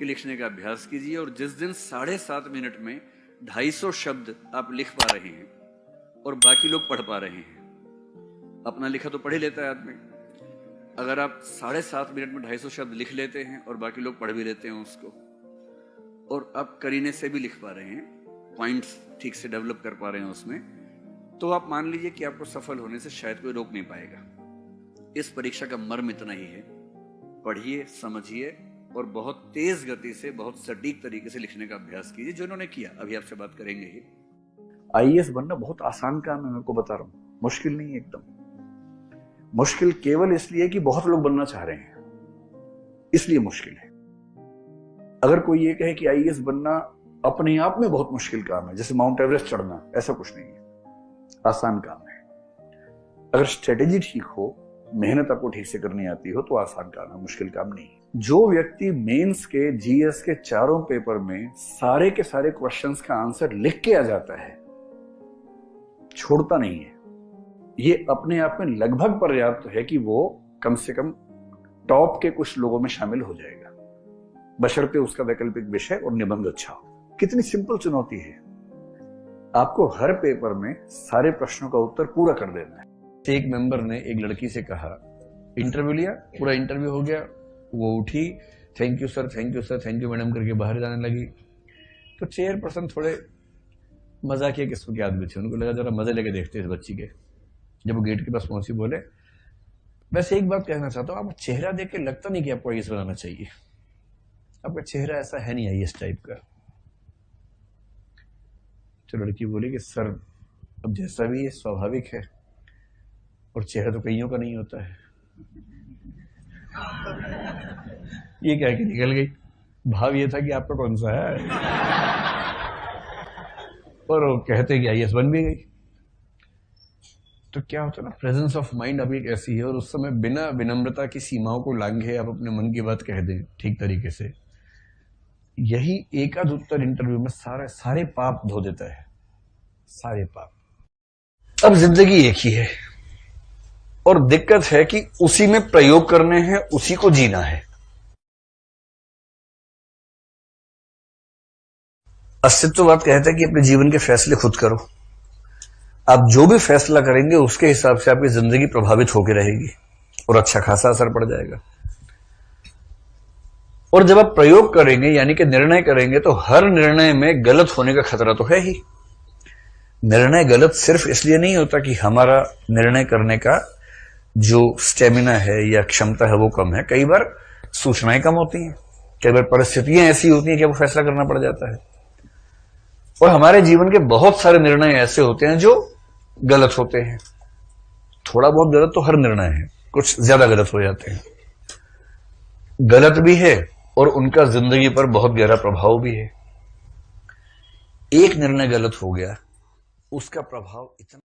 के लिखने का अभ्यास कीजिए और जिस दिन 7.5 मिनट में 250 शब्द आप लिख पा रहे हैं और बाकी लोग पढ़ पा रहे हैं, अपना लिखा तो पढ़ ही लेता है आदमी, अगर आप 7.5 मिनट में 250 शब्द लिख लेते हैं और बाकी लोग पढ़ भी लेते हैं उसको, और आप करीने से भी लिख पा रहे हैं, पॉइंट्स ठीक से डेवलप कर पा रहे हैं उसमें, तो आप मान लीजिए कि आपको सफल होने से शायद कोई रोक नहीं पाएगा। इस परीक्षा का मर्म इतना ही है, पढ़िए, समझिए और बहुत तेज गति से, बहुत सटीक तरीके से लिखने का अभ्यास कीजिए, जो इन्होंने किया। अभी आपसे बात करेंगे ही। आईएएस बनना बहुत आसान काम है, मैं आपको बता रहा हूं, मुश्किल नहीं है एकदम। मुश्किल केवल इसलिए कि बहुत लोग बनना चाह रहे हैं, इसलिए मुश्किल है। अगर कोई ये कहे कि आईएएस बनना अपने आप में बहुत मुश्किल काम है, जैसे माउंट एवरेस्ट चढ़ना, ऐसा कुछ नहीं है, आसान काम है। अगर स्ट्रेटेजी ठीक हो, मेहनत आपको ठीक से करनी आती हो, तो आसान काम है, मुश्किल काम नहीं। जो व्यक्ति मेंस के, जीएस के चारों पेपर में सारे के सारे क्वेश्चंस का आंसर लिख के आ जाता है, छोड़ता नहीं है, ये अपने आप में लगभग पर्याप्त है कि वो कम से कम टॉप के कुछ लोगों में शामिल हो जाएगा, बशर्ते उसका वैकल्पिक विषय और निबंध अच्छा हो। कितनी सिंपल चुनौती है, आपको हर पेपर में सारे प्रश्नों का उत्तर पूरा कर देना है। एक मेंबर ने एक लड़की से कहा, इंटरव्यू लिया, पूरा इंटरव्यू हो गया, वो उठी, thank you sir, thank you sir, thank you madam करके बाहर जाने लगी। तो चेयरपर्सन थोड़े मजाकिया किस्म के आदमी थे, उनको लगा जरा मजे लेके देखते इस बच्ची के। जब वो गेट के पास पहुंची, बोले वैसे एक बात कहना चाहता हूँ, आपका चेहरा देख के लगता नहीं कि आपको आईएएस बनाना चाहिए, आपका चेहरा ऐसा है नहीं आईएएस टाइप का। तो लड़की बोली कि सर अब जैसा भी है स्वाभाविक है, और चेहरा तो कईयों का नहीं होता है। ये कह के निकल गई। भाव ये था कि आपका कौन सा है, और वो कहते कि आईएएस बन भी गई। तो क्या होता है ना, प्रेजेंस ऑफ माइंड अभी एक ऐसी है, और उस समय बिना विनम्रता की सीमाओं को लांघे आप अपने मन की बात कह दें ठीक तरीके से, यही एकाध उत्तर इंटरव्यू में सारे पाप धो देता है, सारे पाप। अब जिंदगी एक ही है, और दिक्कत है कि उसी में प्रयोग करने हैं, उसी को जीना है। अस्तित्ववाद कहता है कि अपने जीवन के फैसले खुद करो। आप जो भी फैसला करेंगे उसके हिसाब से आपकी जिंदगी प्रभावित होकर रहेगी, और अच्छा खासा असर पड़ जाएगा। और जब आप प्रयोग करेंगे यानी कि निर्णय करेंगे, तो हर निर्णय में गलत होने का खतरा तो है ही। निर्णय गलत सिर्फ इसलिए नहीं होता कि हमारा निर्णय करने का जो स्टेमिना है या क्षमता है वो कम है, कई बार सूचनाएं कम होती हैं, कई बार परिस्थितियां ऐसी होती हैं कि वो फैसला करना पड़ जाता है। और हमारे जीवन के बहुत सारे निर्णय ऐसे होते हैं जो गलत होते हैं। थोड़ा बहुत गलत तो हर निर्णय है, कुछ ज्यादा गलत हो जाते हैं, गलत भी है और उनका जिंदगी पर बहुत गहरा प्रभाव भी है। एक निर्णय गलत हो गया, उसका प्रभाव इतना